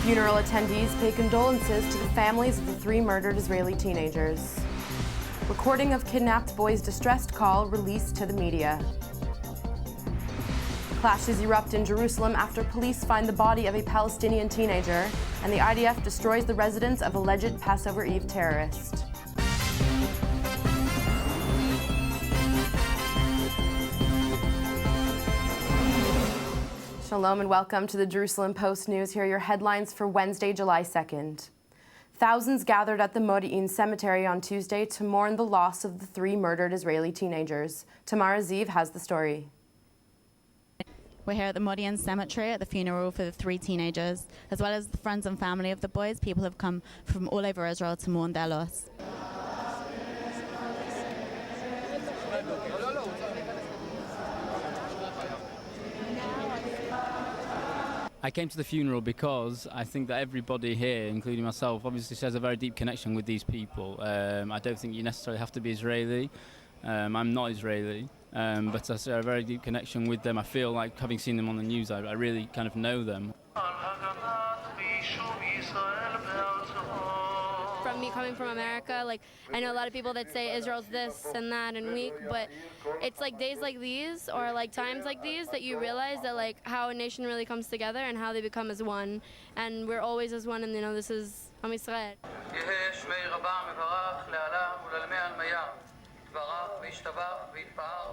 Funeral attendees pay condolences to the families of the 3 murdered Israeli teenagers. Recording of kidnapped boy's distressed call released to the media. Clashes erupt in Jerusalem after police find the body of a Palestinian teenager, and the IDF destroys the residence of alleged Passover Eve terrorist. Shalom and welcome to the Jerusalem Post News. Here are your headlines for Wednesday, July 2nd. Thousands gathered at the Modi'in cemetery on Tuesday to mourn the loss of the 3 murdered Israeli teenagers. Tamara Ziv has the story. We're here at the Modi'in cemetery at the funeral for the 3 teenagers. As well as the friends and family of the boys, people have come from all over Israel to mourn their loss. I came to the funeral because I think that everybody here, including myself, obviously has a very deep connection with these people. I don't think you necessarily have to be Israeli. I'm not Israeli, but I share a very deep connection with them. I feel like, having seen them on the news, I really kind of know them. From me coming from America, like, I know a lot of people that say Israel's this and that and weak, but it's like days like these or like times like these that you realize that like how a nation really comes together and how they become as one, and we're always as one, and you know, this is Am Yisrael.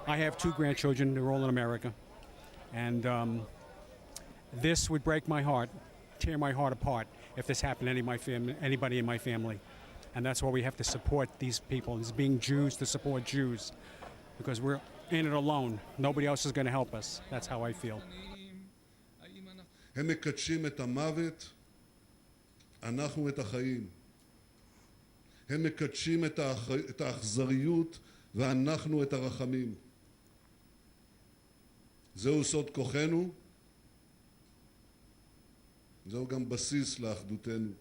I have 2 grandchildren. They're all in America, and this would break my heart, tear my heart apart if this happened to anybody in my family. And that's why we have to support these people, as being Jews, to support Jews, because we're in it alone. Nobody else is going to help us. That's how I feel. הם מקדשים את המוות, אנחנו את החיים. הם מקדשים את האכזריות ואנחנו את הרחמים. זהו סוד כוחנו, זהו גם בסיס לאחדותנו.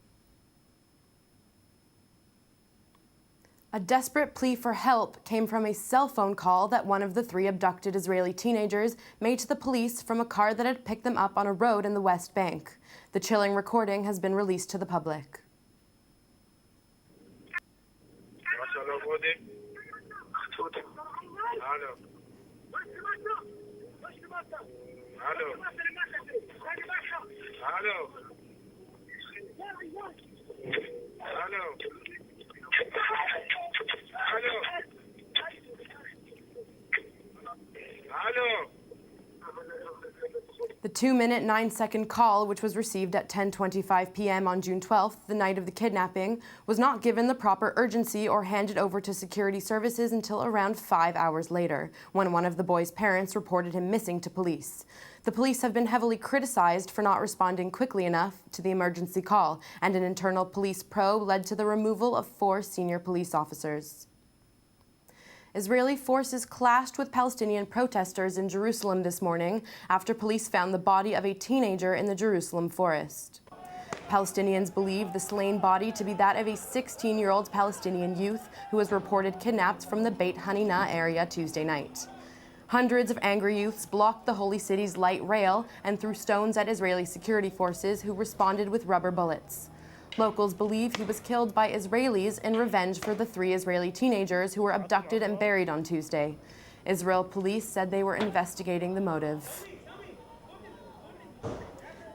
A desperate plea for help came from a cell phone call that one of the 3 abducted Israeli teenagers made to the police from a car that had picked them up on a road in the West Bank. The chilling recording has been released to the public. The 2-minute, 9-second call, which was received at 10:25 p.m. on June 12th, the night of the kidnapping, was not given the proper urgency or handed over to security services until around 5 hours later, when one of the boy's parents reported him missing to police. The police have been heavily criticized for not responding quickly enough to the emergency call, and an internal police probe led to the removal of 4 senior police officers. Israeli forces clashed with Palestinian protesters in Jerusalem this morning after police found the body of a teenager in the Jerusalem forest. Palestinians believe the slain body to be that of a 16-year-old Palestinian youth who was reported kidnapped from the Beit Hanina area Tuesday night. Hundreds of angry youths blocked the holy city's light rail and threw stones at Israeli security forces, who responded with rubber bullets. Locals believe he was killed by Israelis in revenge for the 3 Israeli teenagers who were abducted and buried on Tuesday. Israel police said they were investigating the motive.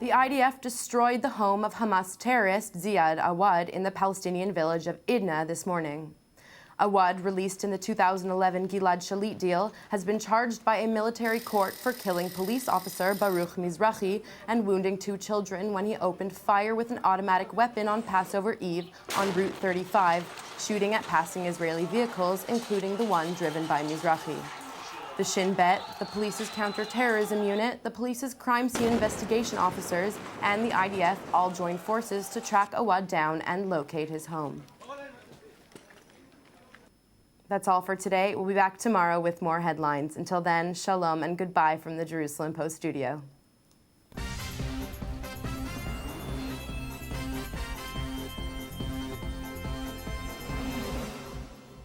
The IDF destroyed the home of Hamas terrorist Ziad Awad in the Palestinian village of Idna this morning. Awad, released in the 2011 Gilad Shalit deal, has been charged by a military court for killing police officer Baruch Mizrahi and wounding 2 children when he opened fire with an automatic weapon on Passover Eve on Route 35, shooting at passing Israeli vehicles, including the one driven by Mizrahi. The Shin Bet, the police's counterterrorism unit, the police's crime scene investigation officers, and the IDF all joined forces to track Awad down and locate his home. That's all for today. We'll be back tomorrow with more headlines. Until then, shalom and goodbye from the Jerusalem Post studio.